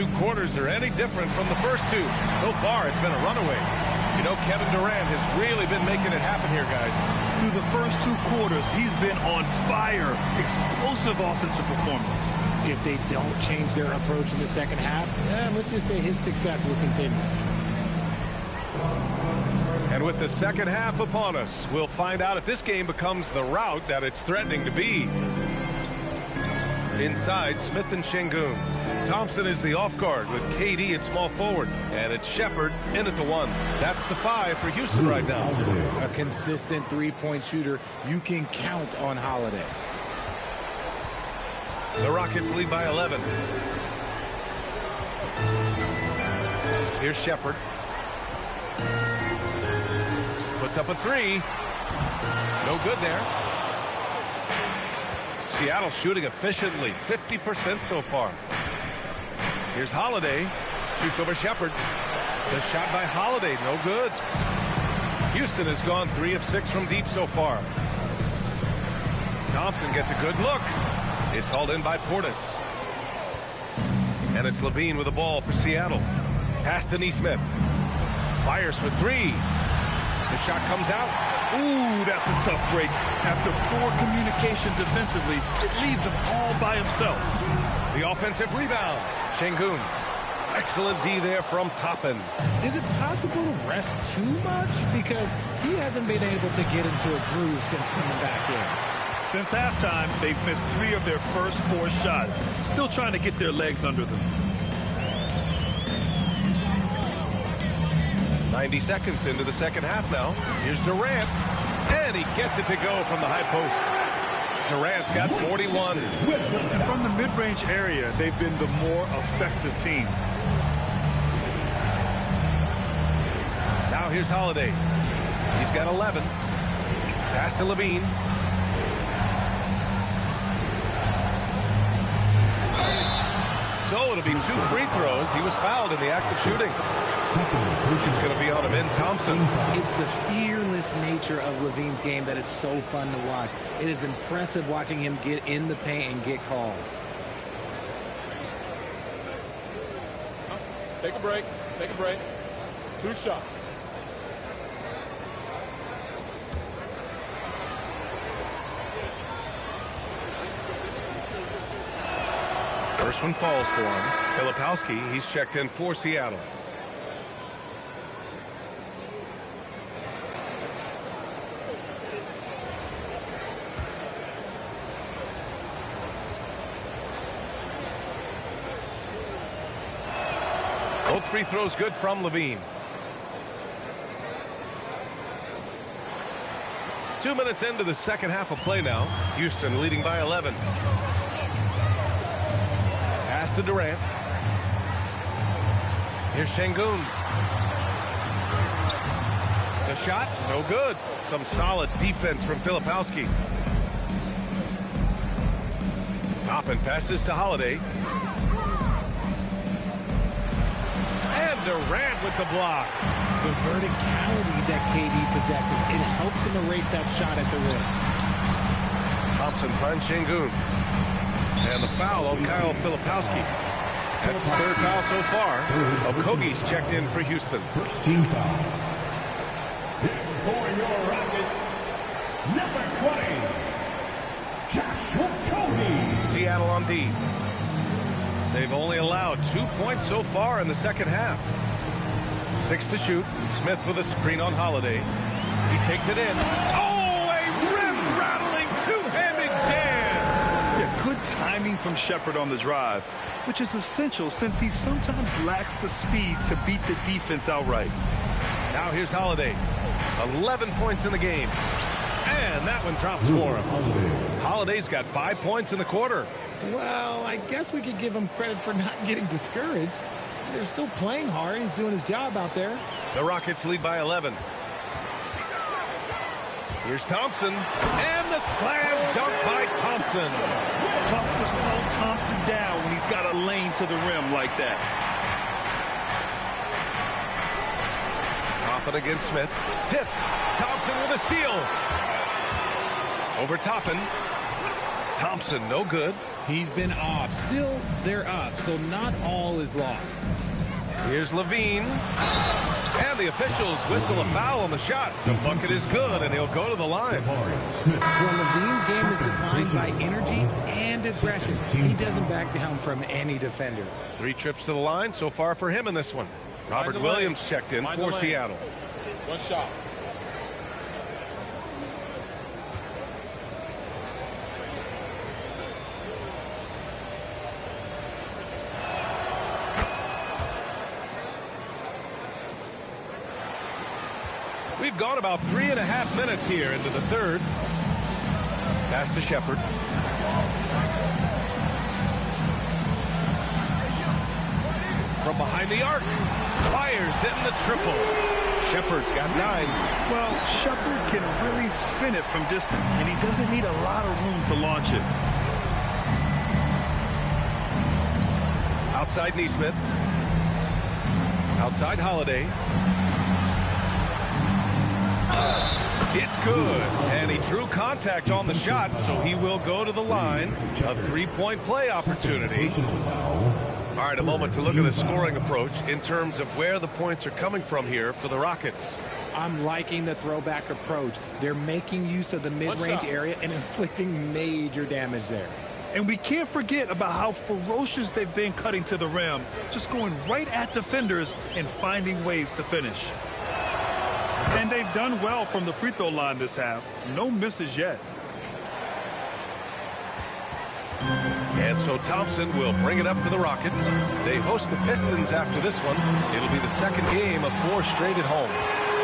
two quarters are any different from the first two. So far, it's been a runaway. You know, Kevin Durant has really been making it happen here, guys. Through the first two quarters, he's been on fire. Explosive offensive performance. If they don't change their approach in the second half, let's just say his success will continue. And with the second half upon us, we'll find out if this game becomes the rout that it's threatening to be. Inside, Smith and Şengün. Thompson is the off guard with KD at small forward. And it's Shepherd in at the 1. That's the 5 for Houston right now. A consistent three-point shooter. You can count on Holiday. The Rockets lead by 11. Here's Shepherd. Puts up a 3. No good there. Seattle shooting efficiently. 50% so far. Here's Holiday. Shoots over Shepherd. The shot by Holiday. No good. Houston has gone 3 of 6 from deep so far. Thompson gets a good look. It's hauled in by Portis. And it's Levine with the ball for Seattle. Pass to Nesmith. Fires for 3. The shot comes out. Ooh, that's a tough break. After poor communication defensively, it leaves him all by himself. The offensive rebound. Şengün. Excellent D there from Toppin. Is it possible to rest too much? Because he hasn't been able to get into a groove since coming back in. Since halftime, they've missed 3 of their first 4 shots. Still trying to get their legs under them. 90 seconds into the second half now. Here's Durant. And he gets it to go from the high post. Durant's got 41. And from the mid-range area, they've been the more effective team. Now here's Holiday. He's got 11. Pass to Levine. So it'll be 2 free throws. He was fouled in the act of shooting. It's going to be on him in Thompson. It's the fearless nature of Levine's game that is so fun to watch. It is impressive watching him get in the paint and get calls. Take a break. Take a break. 2 shots. First one falls for him. Filipowski, he's checked in for Seattle. Both free throws good from Levine. 2 minutes into the second half of play now. Houston leading by 11. Pass to Durant. Here's Şengün. The shot, no good. Some solid defense from Filipowski. Toppin passes to Holiday. And Durant with the block. The verticality that KD possesses, it helps him erase that shot at the rim. Thompson finds Şengün. And the foul on Kyle Filipowski. That's his 3rd foul so far. Okogie's checked in for Houston. First team foul. For your Rockets, number 20, Josh Okogie. Seattle on D. They've only allowed 2 points so far in the second half. 6 to shoot. Smith with a screen on Holiday. He takes it in. Oh, a rim-rattling two-handed jam! Yeah, good timing from Shepherd on the drive, which is essential since he sometimes lacks the speed to beat the defense outright. Now here's Holiday. 11 points in the game. And that one drops for him. Holiday's got 5 points in the quarter. Well, I guess we could give him credit for not getting discouraged. They're still playing hard. He's doing his job out there. The Rockets lead by 11. Here's Thompson. And the slam dunk by Thompson. Tough to slow Thompson down when he's got a lane to the rim like that. Toppin against Smith. Tipped. Thompson with a steal. Over Toppin. Thompson, no good. He's been off. Still, they're up, so not all is lost. Here's Levine. And the officials whistle a foul on the shot. The bucket is good, and he'll go to the line. Well, Levine's game is defined by energy and aggression. He doesn't back down from any defender. 3 trips to the line so far for him in this one. Robert Williams checked in for Seattle. One shot. We've gone about 3.5 minutes here into the third. Pass to Shepard. From behind the arc. Fires in the triple. Shepard's got 9. Well, Shepard can really spin it from distance, and he doesn't need a lot of room to launch it. Outside Neesmith. Outside Holiday. It's good, and he drew contact on the shot, so he will go to the line. A 3-point play opportunity. All right, a moment to look at the scoring approach in terms of where the points are coming from here for the Rockets. I'm liking the throwback approach. They're making use of the mid-range area and inflicting major damage there. And we can't forget about how ferocious they've been cutting to the rim, just going right at defenders and finding ways to finish. And they've done well from the free throw line this half. No misses yet. And so Thompson will bring it up for the Rockets. They host the Pistons after this one. It'll be the second game of 4 straight at home.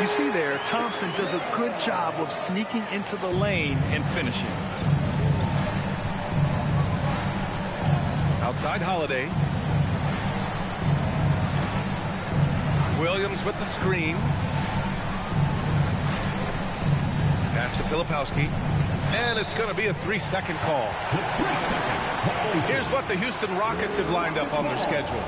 You see there, Thompson does a good job of sneaking into the lane and finishing. Outside Holiday. Williams with the screen. Pass to Filipowski. And it's going to be a 3-second call. Here's what the Houston Rockets have lined up on their schedule.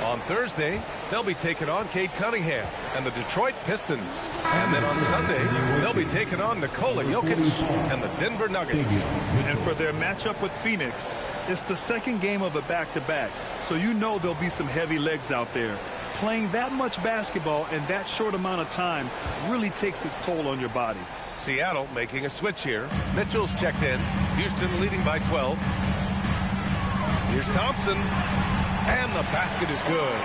On Thursday, they'll be taking on Cade Cunningham and the Detroit Pistons. And then on Sunday, they'll be taking on Nikola Jokic and the Denver Nuggets. And for their matchup with Phoenix, it's the second game of a back-to-back. So you know there'll be some heavy legs out there. Playing that much basketball in that short amount of time really takes its toll on your body. Seattle making a switch here. Mitchell's checked in. Houston leading by 12. Here's Thompson. And the basket is good.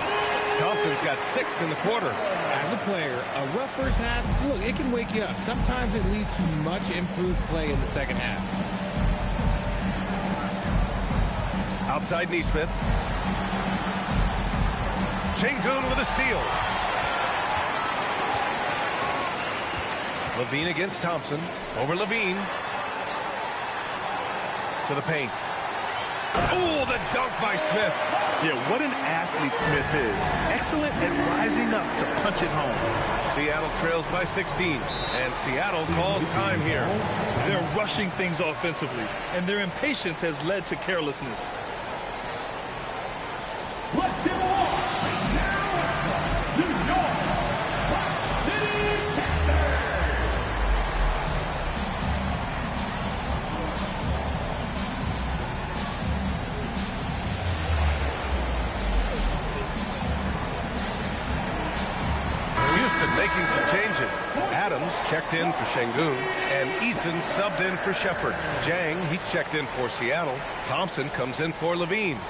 Thompson's got 6 in the quarter. As a player, a rough first half, look, it can wake you up. Sometimes it leads to much improved play in the second half. Outside Neesmith. Şengün with a steal. Levine against Thompson. Over Levine. To the paint. Oh, the dunk by Smith. Yeah, what an athlete Smith is. Excellent at rising up to punch it home. Seattle trails by 16. And Seattle calls time here. They're rushing things offensively, and their impatience has led to carelessness. Let's give a walk. Now, New York, Rock City Thunder. Houston making some changes. Adams checked in for Şengün, and Eason subbed in for Shepard. Jang, he's checked in for Seattle. Thompson comes in for Levine.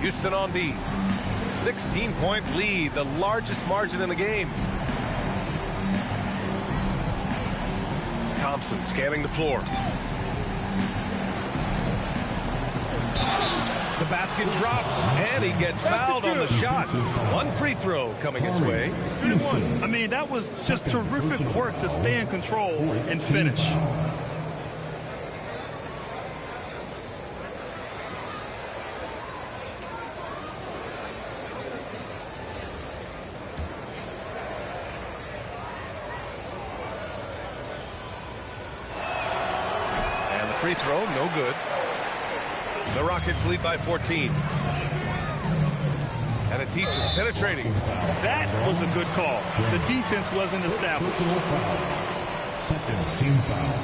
Houston on D. 16-point lead, the largest margin in the game. Thompson scanning the floor. The basket drops, and he gets fouled on the shot. 1 free throw coming his way. 2-1. I mean, that was just terrific work to stay in control and finish. Free throw, no good. The Rockets lead by 14. And it's Eason penetrating. That was a good call. The defense wasn't established. Second team foul.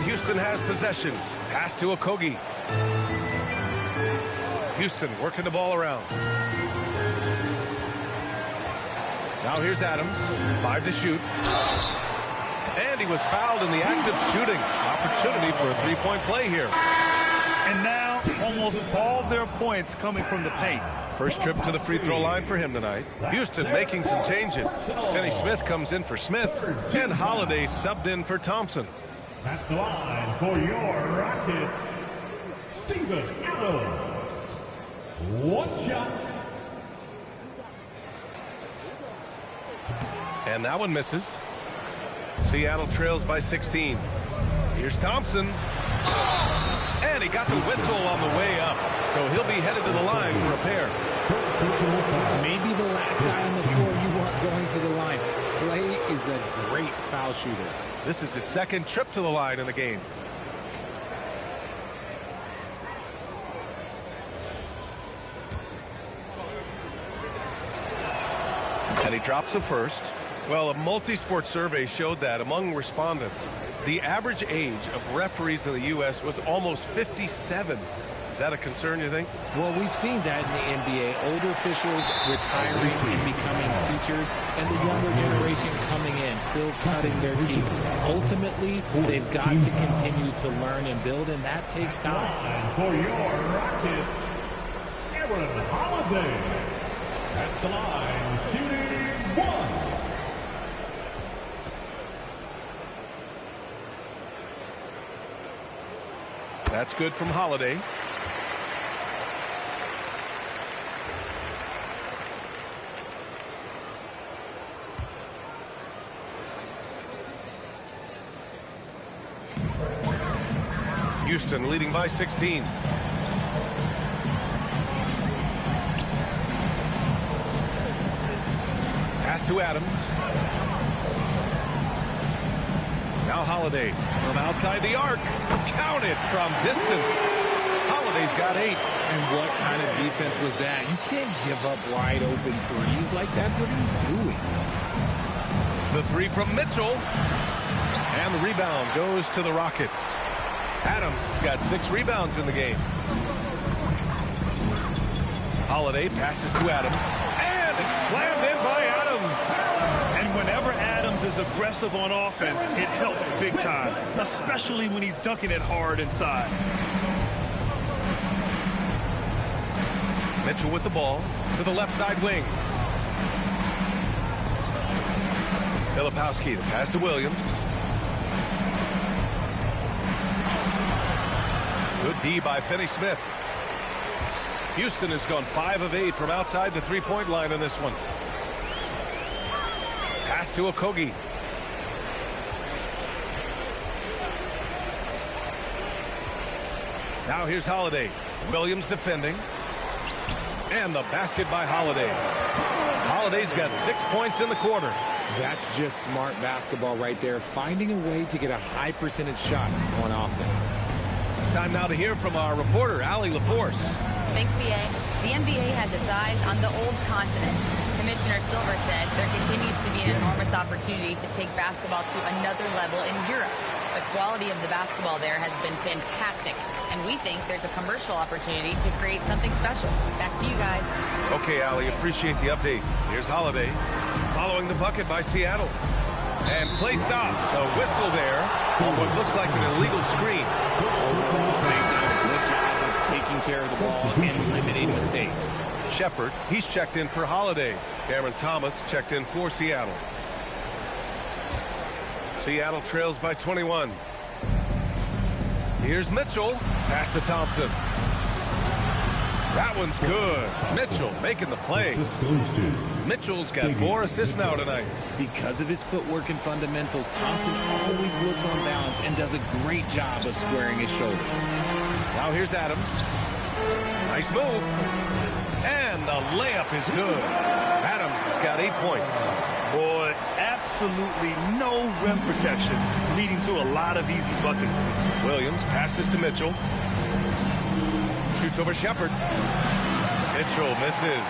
And Houston has possession. Pass to Okogie. Houston working the ball around. Now here's Adams. 5 to shoot. And he was fouled in the act of shooting. Opportunity for a three-point play here. And now almost all their points coming from the paint. First trip to the free throw line for him tonight. Houston making some changes. Finney Smith comes in for Smith. And Holiday subbed in for Thompson. At the line for your Rockets, Steven Adams. One shot. And that one misses. Seattle trails by 16. Here's Thompson. And he got the whistle on the way up. So he'll be headed to the line for a pair. Maybe the last guy on the floor you want going to the line. Clay is a great foul shooter. This is his second trip to the line in the game. And he drops the first. Well, a multi-sport survey showed that among respondents, the average age of referees in the U.S. was almost 57. Is that a concern, you think? Well, we've seen that in the NBA. Older officials retiring and becoming teachers, and the younger generation coming in, still cutting their teeth. Ultimately, they've got to continue to learn and build, and that takes time. And for your Rockets, Aaron Holiday. At the line, shooting 1. That's good from Holiday. Houston leading by 16. Pass to Adams. Now Holiday from outside the arc. Counted from distance. Holiday's got 8. And what kind of defense was that? You can't give up wide open threes like that. What are you doing? The 3 from Mitchell. And the rebound goes to the Rockets. Adams has got 6 rebounds in the game. Holiday passes to Adams. And it's slammed in by Adams. And whenever Adams is aggressive on offense, it helps big time, especially when he's dunking it hard inside. Mitchell with the ball to the left side wing. Filipowski to pass to Williams. Good D by Finney Smith. Houston has gone 5 of 8 from outside the three-point line in this one. Pass to Okogie. Now here's Holiday. Williams defending. And the basket by Holiday. Holiday's got 6 points in the quarter. That's just smart basketball right there, finding a way to get a high percentage shot on offense. Time now to hear from our reporter, Allie LaForce. Thanks, B.A. The NBA has its eyes on the old continent. Commissioner Silver said there continues to be an enormous opportunity to take basketball to another level in Europe. The quality of the basketball there has been fantastic, and we think there's a commercial opportunity to create something special. Back to you guys. Okay, Allie, appreciate the update. Here's Holiday following the bucket by Seattle. And play stops. A whistle there on what looks like an illegal screen. Overall, they've done a good job of taking care of the ball and limiting mistakes. Shepard, he's checked in for Holiday. Cameron Thomas checked in for Seattle. Seattle trails by 21. Here's Mitchell. Pass to Thompson. That one's good. Mitchell making the play. Mitchell's got 4 assists now tonight. Because of his footwork and fundamentals, Thompson always looks on balance and does a great job of squaring his shoulder. Now here's Adams. Nice move. And the layup is good. Adams has got 8 points. Boy, absolutely no rim protection, leading to a lot of easy buckets. Williams passes to Mitchell. Shoots over Shepard. Mitchell misses.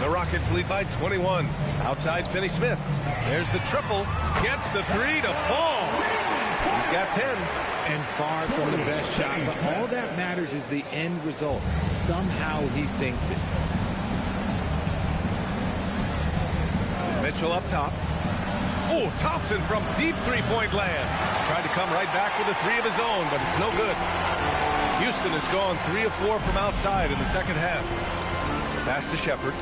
The Rockets lead by 21. Outside Finney Smith. There's the triple. Gets the 3 to fall. He's got 10. And far from the best shot, but all that matters is the end result. Somehow he sinks it. Mitchell up top. Oh, Thompson from deep three-point land. Tried to come right back with a three of his own, but it's no good. Houston has gone 3 of 4 from outside in the second half. Pass to Shepard.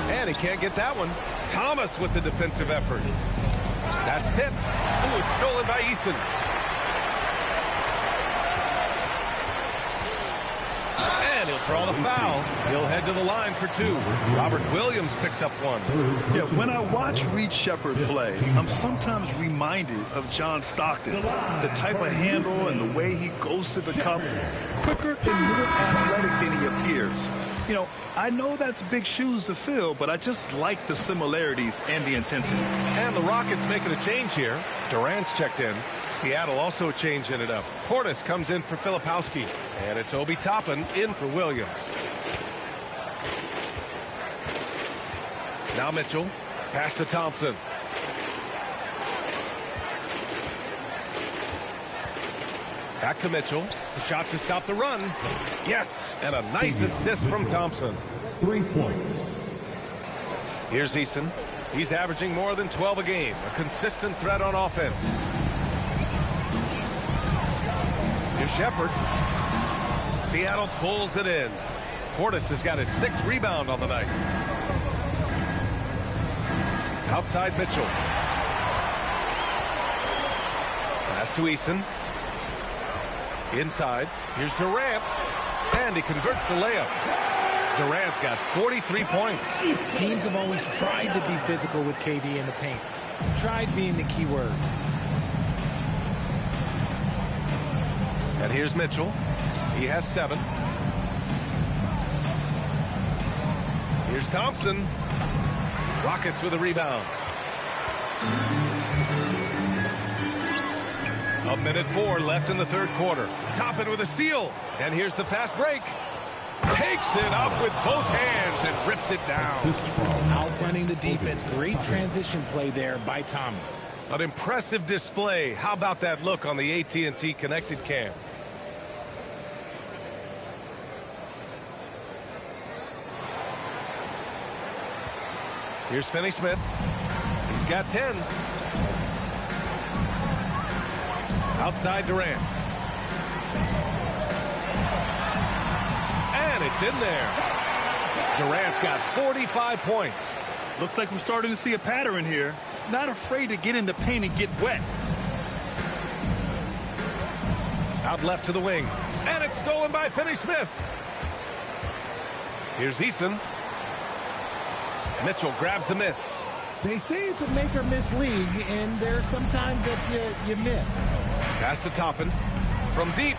And he can't get that one. Thomas with the defensive effort. That's tipped. Ooh, it's stolen by Eason. And he'll draw the foul. He'll head to the line for 2. Robert Williams picks up 1. Yeah, when I watch Reed Shepard play, I'm sometimes reminded of John Stockton. The type of handle and the way he goes to the cup, quicker and more athletic than he appears. You know, I know that's big shoes to fill, but I just like the similarities and the intensity. And the Rockets making a change here. Durant's checked in. Seattle also changing it up. Portis comes in for Filipowski. And it's Obi Toppin in for Williams. Now Mitchell. Pass to Thompson. Back to Mitchell. A shot to stop the run. Yes, and a nice assist from Thompson. 3 points. Here's Eason. He's averaging more than 12 a game. A consistent threat on offense. Here's Shepard. Seattle pulls it in. Portis has got his 6th rebound on the night. Outside Mitchell. Pass to Eason. Inside, here's Durant, and he converts the layup. Durant's got 43 points. Teams have always tried to be physical with KD in the paint. Tried being the key word. And here's Mitchell. He has 7. Here's Thompson. Rockets with a rebound. A minute 4 left in the third quarter. Toppin with a steal. And here's the fast break. Takes it up with both hands and rips it down. Outrunning the defense. Great transition play there by Thomas. An impressive display. How about that look on the AT&T connected cam? Here's Finney-Smith. He's got 10. Outside Durant. And it's in there. Durant's got 45 points. Looks like we're starting to see a pattern here. Not afraid to get in the paint and get wet. Out left to the wing. And it's stolen by Finney-Smith. Here's Eason. Mitchell grabs a miss. They say it's a make or miss league, and there's sometimes that you miss. Pass to Toppin. From deep.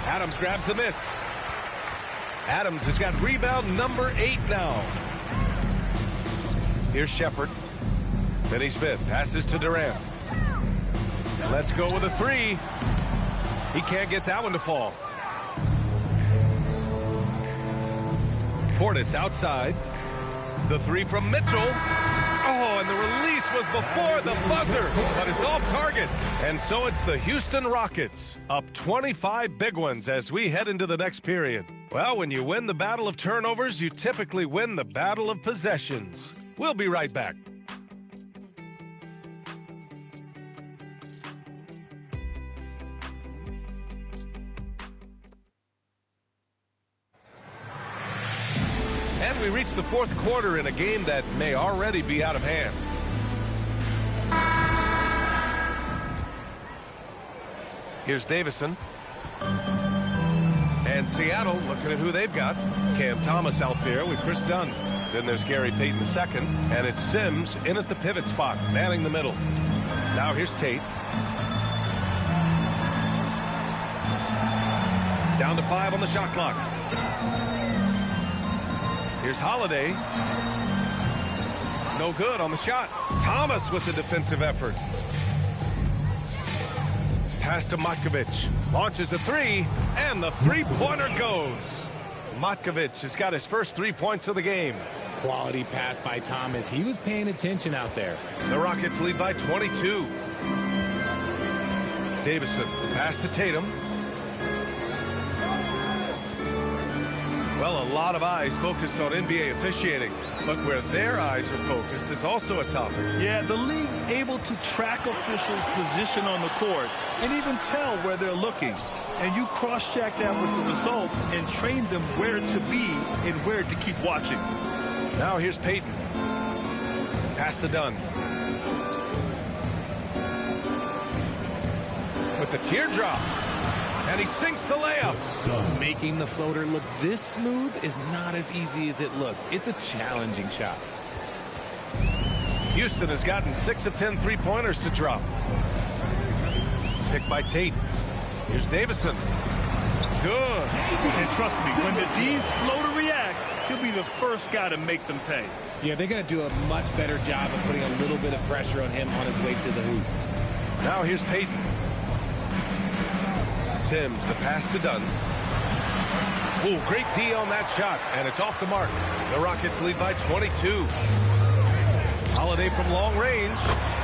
Adams grabs the miss. Adams has got rebound number 8 now. Here's Shepard. Finney-Smith passes to Durant. Let's go with a 3. He can't get that one to fall. Portis outside. The 3 from Mitchell. Oh, and the release was before the buzzer, but it's off target. And so it's the Houston Rockets, up 25 big ones as we head into the next period. Well, when you win the battle of turnovers, you typically win the battle of possessions. We'll be right back. And we reach the fourth quarter in a game that may already be out of hand. Here's Davison. And Seattle looking at who they've got. Cam Thomas out there with Chris Dunn. Then there's Gary Payton II. And it's Sims in at the pivot spot, manning the middle. Now here's Tate. Down to 5 on the shot clock. Here's Holiday. No good on the shot. Thomas with the defensive effort. Pass to Matkovic. Launches a 3, and the three-pointer goes. Matkovich has got his first 3 points of the game. Quality pass by Thomas. He was paying attention out there. The Rockets lead by 22. Davison, pass to Tatum. Well, a lot of eyes focused on NBA officiating, but where their eyes are focused is also a topic. Yeah, the league's able to track officials' position on the court and even tell where they're looking. And you cross-check that with the results and train them where to be and where to keep watching. Now here's Payton. Pass to Dunn. With the teardrop. And he sinks the layup. Making the floater look this smooth is not as easy as it looks. It's a challenging shot. Houston has gotten 6 of 10 three-pointers to drop. Picked by Tate. Here's Davison. Good. And trust me, when the D's slow to react, he'll be the first guy to make them pay. Yeah, they're going to do a much better job of putting a little bit of pressure on him on his way to the hoop. Now here's Payton. Sims, the pass to Dunn. Oh, great D on that shot, and it's off the mark. The Rockets lead by 22. Holiday from long range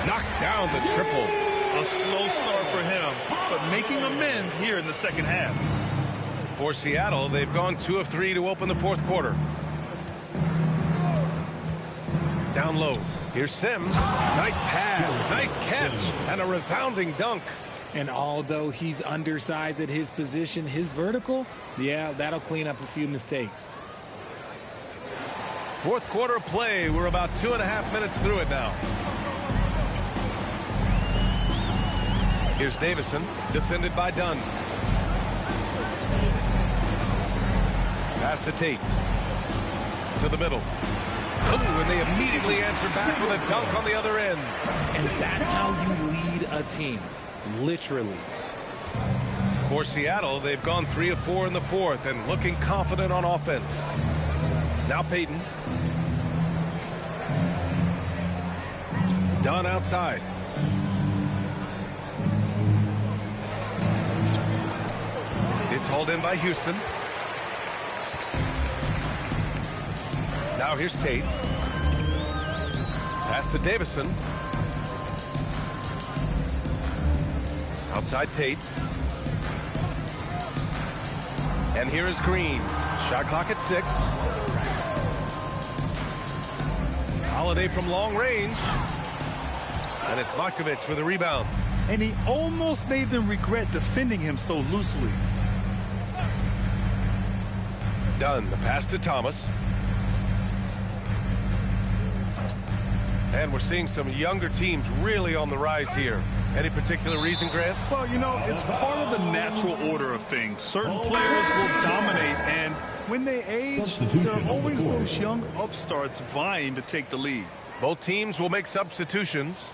knocks down the triple. A slow start for him, but making amends here in the second half. For Seattle, they've gone 2 of 3 to open the fourth quarter. Down low. Here's Sims. Nice pass, nice catch, and a resounding dunk. And although he's undersized at his position, his vertical, yeah, that'll clean up a few mistakes. Fourth quarter of play. We're about 2.5 minutes through it now. Here's Davison, defended by Dunn. Pass to Tate. To the middle. Oh, and they immediately answer back with a dunk on the other end. And that's how you lead a team. Literally. For Seattle, they've gone 3 of 4 in the fourth and looking confident on offense. Now Payton. Dunn outside. It's hauled in by Houston. Now here's Tate. Pass to Davison. Outside Tate. And here is Green. Shot clock at 6. Holiday from long range. And it's Matkovich with a rebound. And he almost made them regret defending him so loosely. Dunn, the pass to Thomas. And we're seeing some younger teams really on the rise here. Any particular reason, Grant? Well, you know, it's part of the natural order of things. Certain players will dominate, and when they age, there are always those young upstarts vying to take the lead. Both teams will make substitutions.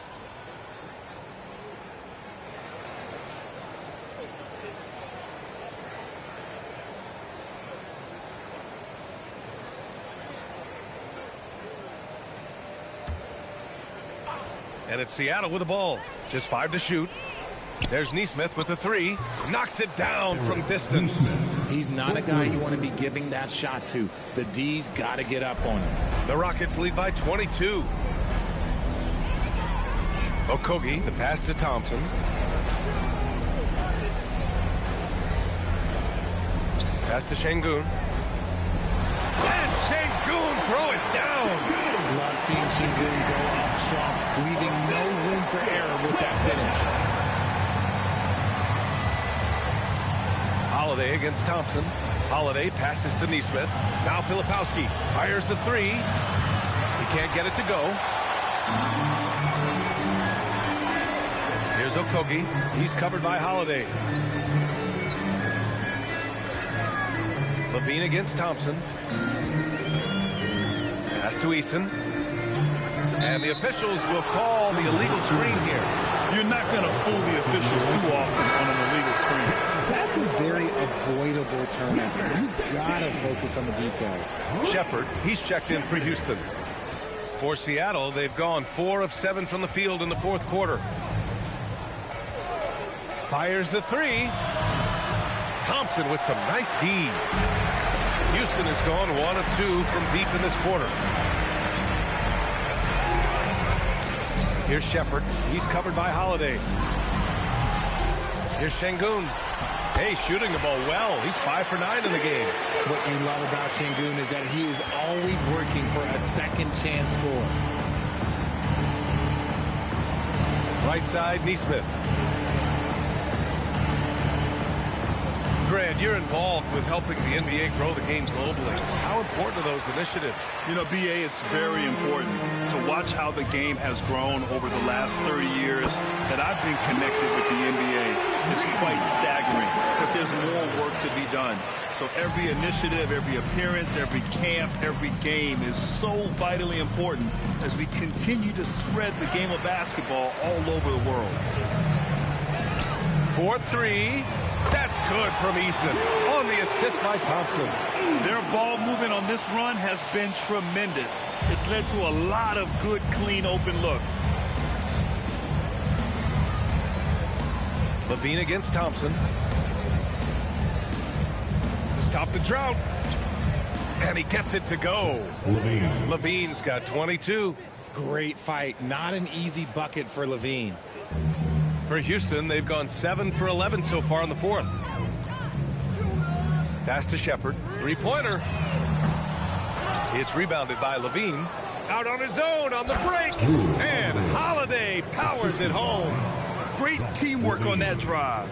And it's Seattle with the ball. Just 5 to shoot. There's Nesmith with the 3. Knocks it down from distance. He's not a guy you want to be giving that shot to. The D's got to get up on him. The Rockets lead by 22. Okogie, the pass to Thompson. Pass to Şengün. And Şengün throw it down. Love seeing Şengün go up strong, leaving no room for error with that finish. Holiday against Thompson. Holiday passes to Nesmith. Now Filipowski fires the 3. He can't get it to go. Here's Okogie. He's covered by Holiday. Levine against Thompson. Pass to Eason. And the officials will call the illegal screen here. You're not going to fool the officials too often on an illegal screen. That's a very avoidable turnover. You've got to focus on the details. Shepard, he's checked in for Houston. For Seattle, they've gone 4 of 7 from the field in the fourth quarter. Fires the 3. Thompson with some nice D. Houston Houston has gone 1 of 2 from deep in this quarter. Here's Shepard. He's covered by Holiday. Here's Şengün. Hey, shooting the ball well. He's 5 for 9 in the game. What you love about Şengün is that he is always working for a second chance score. Right side, Nesmith. Grant, you're involved with helping the NBA grow the game globally. How important are those initiatives? You know, BA, it's very important to watch how the game has grown over the last 30 years that I've been connected with the NBA. It's quite staggering, but there's more work to be done. So every initiative, every appearance, every camp, every game is so vitally important as we continue to spread the game of basketball all over the world. 4-3. That's good from Eason on the assist by Thompson. Their ball movement on this run has been tremendous. It's led to a lot of good, clean, open looks. Levine against Thompson. To stop the drought. And he gets it to go. Levine's got 22. Great fight. Not an easy bucket for Levine. For Houston, they've gone 7 for 11 so far in the fourth. Pass to Shepard. Three-pointer. It's rebounded by Levine. Out on his own on the break. And Holiday powers it home. Great teamwork on that drive,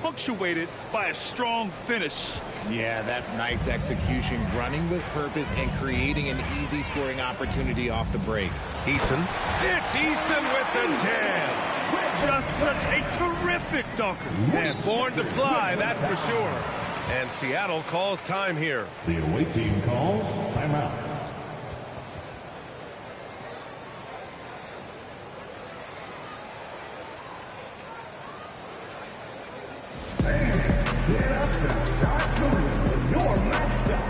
punctuated by a strong finish. Yeah, that's nice execution, running with purpose and creating an easy scoring opportunity off the break. Eason. It's Eason with the jam. Just such a terrific dunker. And born to fly, that's for sure. And Seattle calls time here. The away team calls timeout. Get up and start moving with your mascot.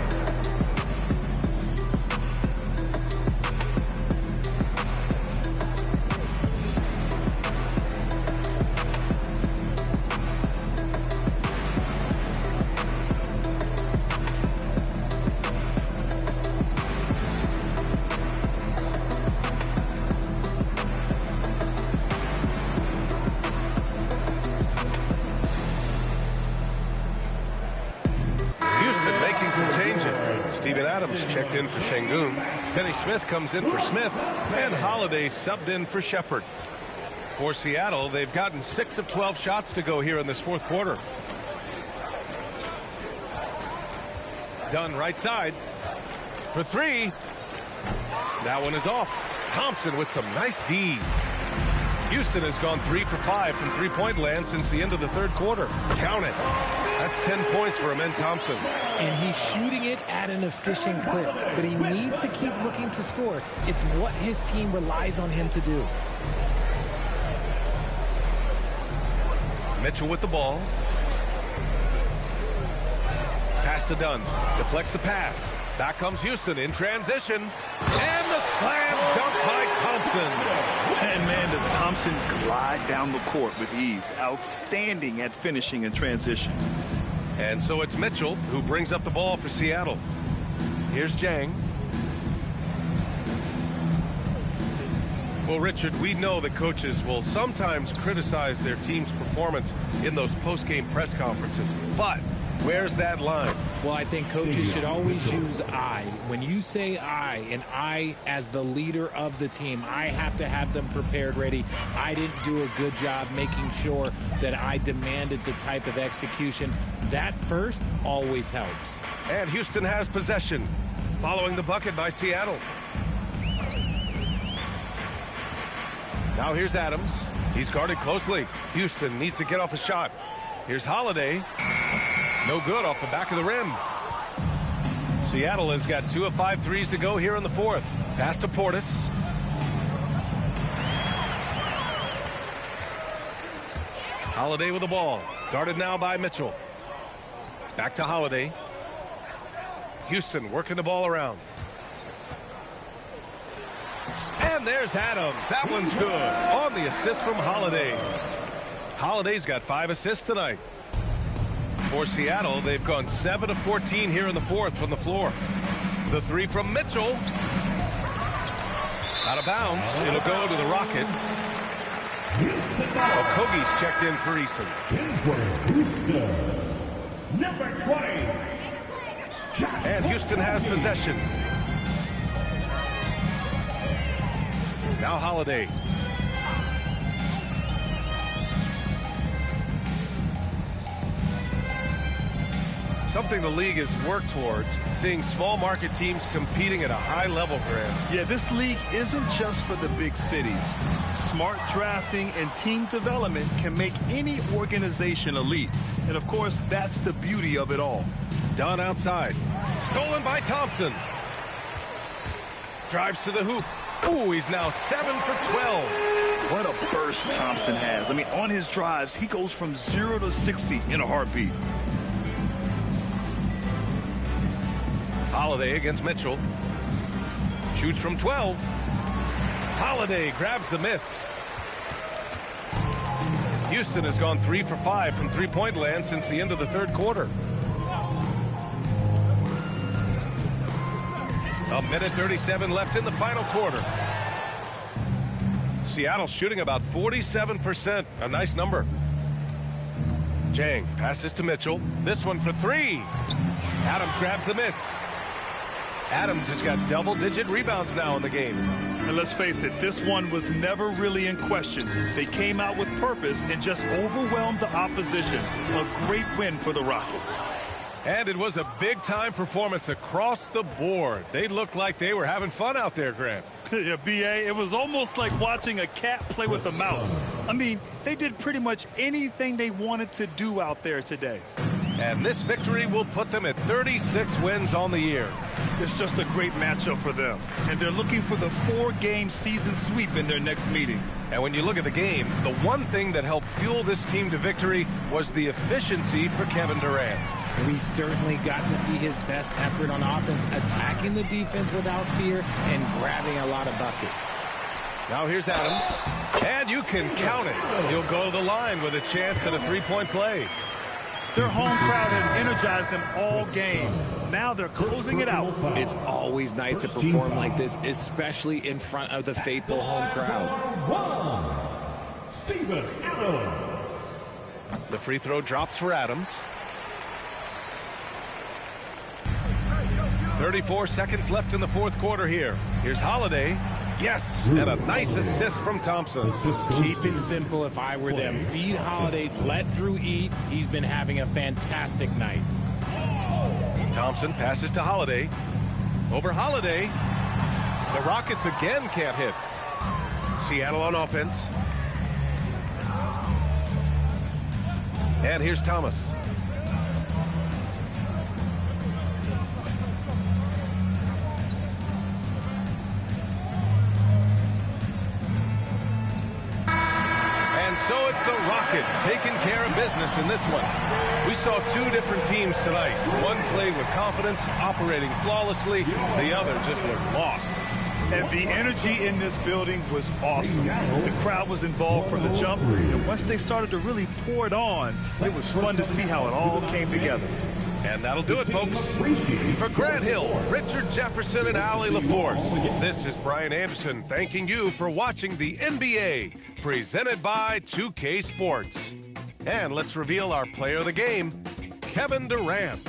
Checked in for Şengün. Finney Smith comes in for Smith. And Holiday subbed in for Shepard. For Seattle, they've gotten 6 of 12 shots to go here in this fourth quarter. Dunn right side. For 3. That one is off. Thompson with some nice D. Houston has gone 3 for 5 from three-point land since the end of the third quarter. Count it. That's 10 points for Amen Thompson. And he's shooting it at an efficient clip, but he needs to keep looking to score. It's what his team relies on him to do. Mitchell with the ball. Pass to Dunn. Deflects the pass. Back comes Houston in transition. And the slam dunk by Thompson. And man, does Thompson glide down the court with ease. Outstanding at finishing in transition. And so it's Mitchell who brings up the ball for Seattle. Here's Jang. Well, Richard, we know that coaches will sometimes criticize their team's performance in those post-game press conferences. But where's that line? Well, I think coaches should always use I. When you say I, and I as the leader of the team, I have to have them prepared, ready. I didn't do a good job making sure that I demanded the type of execution. That first always helps. And Houston has possession, following the bucket by Seattle. Now here's Adams. He's guarded closely. Houston needs to get off a shot. Here's Holiday. No good off the back of the rim. Seattle has got 2 of 5 threes to go here in the fourth. Pass to Portis. Holiday with the ball. Guarded now by Mitchell. Back to Holiday. Houston working the ball around. And there's Adams. That one's good. On the assist from Holiday. Holiday's got 5 assists tonight. For Seattle, they've gone 7 of 14 here in the fourth from the floor. The three from Mitchell. Out of bounds. It'll go to the Rockets. Okogie's checked in for Eason. Number 20. And Houston has possession. Now Holiday. Something the league has worked towards, seeing small market teams competing at a high level, Grant. Yeah, this league isn't just for the big cities. Smart drafting and team development can make any organization elite. And of course, that's the beauty of it all. Dunn outside. Stolen by Thompson. Drives to the hoop. Ooh, he's now 7 for 12. What a burst Thompson has. I mean, on his drives, he goes from 0 to 60 in a heartbeat. Holiday against Mitchell. Shoots from 12. Holiday grabs the miss. Houston has gone 3 for 5 from three-point land since the end of the third quarter. A minute 37 left in the final quarter. Seattle shooting about 47%. A nice number. Jang passes to Mitchell. This one for 3. Adams grabs the miss. Adams has got double-digit rebounds now in the game. And let's face it, this one was never really in question. They came out with purpose and just overwhelmed the opposition. A great win for the Rockets. And it was a big-time performance across the board. They looked like they were having fun out there, Grant. Yeah, B.A., it was almost like watching a cat play with a mouse. I mean, they did pretty much anything they wanted to do out there today. And this victory will put them at 36 wins on the year. It's just a great matchup for them. And they're looking for the 4-game season sweep in their next meeting. And when you look at the game, the one thing that helped fuel this team to victory was the efficiency for Kevin Durant. We certainly got to see his best effort on offense, attacking the defense without fear and grabbing a lot of buckets. Now here's Adams. And you can count it. He'll go to the line with a chance at a three-point play. Their home crowd has energized them all game. Now they're closing it out. It's always nice to perform like this, especially in front of the faithful home crowd. Steven Adams. The free throw drops for Adams. 34 seconds left in the fourth quarter here. Here's Holiday. Yes, and a nice assist from Thompson. Keep it simple if I were them. Feed Holiday, let Drew eat. He's been having a fantastic night. Thompson passes to Holiday. Over Holiday. The Rockets again can't hit. Seattle on offense. And here's Thomas. So it's the Rockets taking care of business in this one. We saw two different teams tonight. One played with confidence, operating flawlessly. The other just looked lost. And the energy in this building was awesome. The crowd was involved from the jump, and once they started to really pour it on, it was fun to see how it all came together. And that'll do it, folks. For Grant Hill, Richard Jefferson, and Allie LaForce, this is Brian Anderson thanking you for watching the NBA, presented by 2K Sports. And let's reveal our player of the game, Kevin Durant.